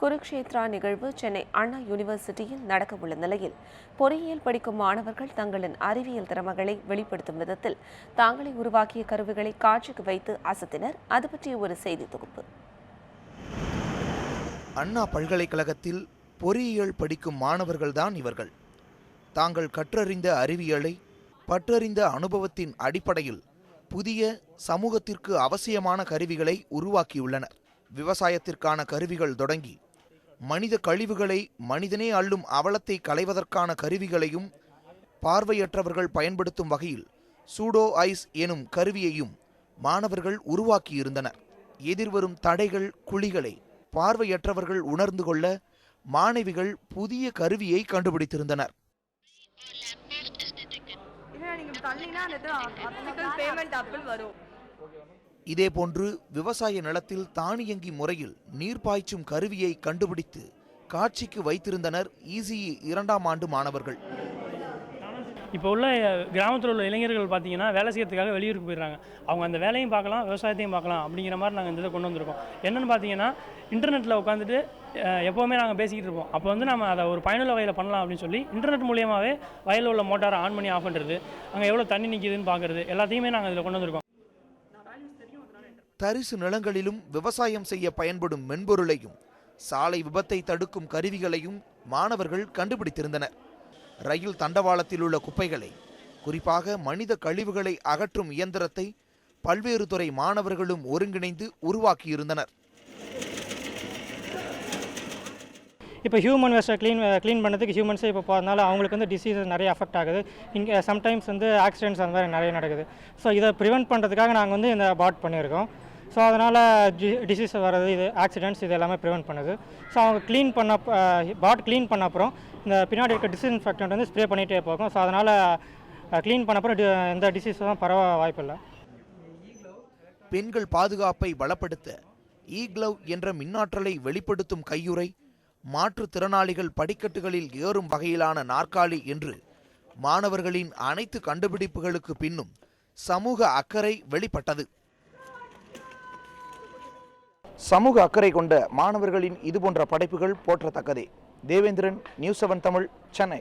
குருக்ஷேத்ரா நிகழ்வு சென்னை அண்ணா யூனிவர்சிட்டியில் நடக்கவுள்ள நிலையில் பொறியியல் படிக்கும் மாணவர்கள் தங்களின் அறிவியல் திறமைகளை வெளிப்படுத்தும் விதத்தில் தாங்களே உருவாக்கிய கருவிகளை காட்சிக்கு வைத்து அசத்தினர். அது பற்றிய ஒரு செய்தி தொகுப்பு. அண்ணா பல்கலைக்கழகத்தில் பொறியியல் படிக்கும் மாணவர்கள்தான் இவர்கள். தாங்கள் கற்றறிந்த அறிவியலை பற்றறிந்த அனுபவத்தின் அடிப்படையில் புதிய சமூகத்திற்கு அவசியமான கருவிகளை உருவாக்கியுள்ளனர். விவசாயத்திற்கான கருவிகள் தொடங்கி மனித கழிவுகளை மனிதனே அள்ளும் அவலத்தை களைவதற்கான கருவிகளையும் பார்வையற்றவர்கள் பயன்படுத்தும் வகையில் சூடோ ஐஸ் எனும் கருவியையும் மாணவர்கள் உருவாக்கியிருந்தனர். எதிர்வரும் தடைகள் குழிகளை பார்வையற்றவர்கள் உணர்ந்து கொள்ள மாணவிகள் புதிய கருவியை கண்டுபிடித்திருந்தனர். இதேபோன்று விவசாய நிலத்தில் தானியங்கி முறையில் நீர் பாய்ச்சும் கருவியை கண்டுபிடித்து காட்சிக்கு வைத்திருந்தனர் இசிஇ 2ஆம் ஆண்டு மாணவர்கள். இப்போ உள்ள கிராமத்தில் உள்ள இளைஞர்கள் பார்த்தீங்கன்னா வேலை செய்யறதுக்காக வெளியூருக்கு போயிடுறாங்க. அவங்க அந்த வேலையும் பார்க்கலாம், விவசாயத்தையும் பார்க்கலாம் அப்படிங்கிற மாதிரி நாங்கள் இந்த இதை கொண்டு வந்திருக்கோம். என்னென்னு பார்த்தீங்கன்னா இன்டர்நெட்டில் உட்காந்துட்டு எப்போவுமே நாங்கள் பேசிக்கிட்டு இருப்போம். அப்போ நம்ம அதை ஒரு பயனுள்ள வகையில் பண்ணலாம் அப்படின்னு சொல்லி இன்டர்நெட் மூலியமாகவே வயலில் உள்ள மோட்டாரை ஆன் பண்ணி ஆஃப் பண்ணுறது, அங்கே எவ்வளோ தண்ணி நிற்கிதுன்னு பார்க்குறது எல்லாத்தையுமே நாங்கள் இதில் கொண்டு வந்திருக்கோம். தரிசு நிலங்களிலும் விவசாயம் செய்ய பயன்படும் மென்பொருளையும் சாலை விபத்தை தடுக்கும் கருவிகளையும் மாணவர்கள் கண்டுபிடித்திருந்தனர். ரயில் தண்டவாளத்தில் உள்ள குப்பைகளை, குறிப்பாக மனித கழிவுகளை அகற்றும் இயந்திரத்தை பல்வேறு துறை மாணவர்களும் ஒருங்கிணைந்து உருவாக்கியிருந்தனர். இப்போ ஹியூமன் வேஸ்ட்டை க்ளீன் பண்ணதுக்கு ஹியூமன்ஸே இப்போ போகிறதுனால அவங்களுக்கு டிசீஸஸ் நிறைய அஃபெக்ட் ஆகுது. இங்கே சம்டைம்ஸ் ஆக்சிடென்ட்ஸ் அந்த மாதிரி நிறைய நடக்குது. ஸோ இதை ப்ரிவெண்ட் பண்ணுறதுக்காக நாங்கள் இந்த பாட் பண்ணியிருக்கோம். ஸோ அதனால் டிசீஸ் வர்றது, இது ஆக்சிடென்ட்ஸ் இது எல்லாமே ப்ரிவெண்ட் பண்ணுது. ஸோ அவங்க பாட் க்ளீன் பண்ண அப்புறம் இந்த பின்னாடி இருக்க டிஸ்இன்ஃபெக்டன்ட் ஸ்ப்ரே பண்ணிகிட்டே போகும். ஸோ அதனால் க்ளீன் பண்ண அப்புறம் எந்த டிசீஸும் பரவ வாய்ப்பில்லை. பெண்கள் பாதுகாப்பை பலப்படுத்த ஈக்ளவ் என்ற மின்னாற்றலை வெளிப்படுத்தும் கையுறை, மாற்றுத்திறனாளிகள் படிக்கட்டுகளில் ஏறும் வகையிலான நாற்காலி என்று மாணவர்களின் அனைத்து கண்டுபிடிப்புகளுக்கு பின்னும் சமூக அக்கறை வெளிப்பட்டது. சமூக அக்கறை கொண்ட மாணவர்களின் இதுபோன்ற படைப்புகள் போற்றத்தக்கதே. தேவேந்திரன், நியூஸ் 7 தமிழ், சென்னை.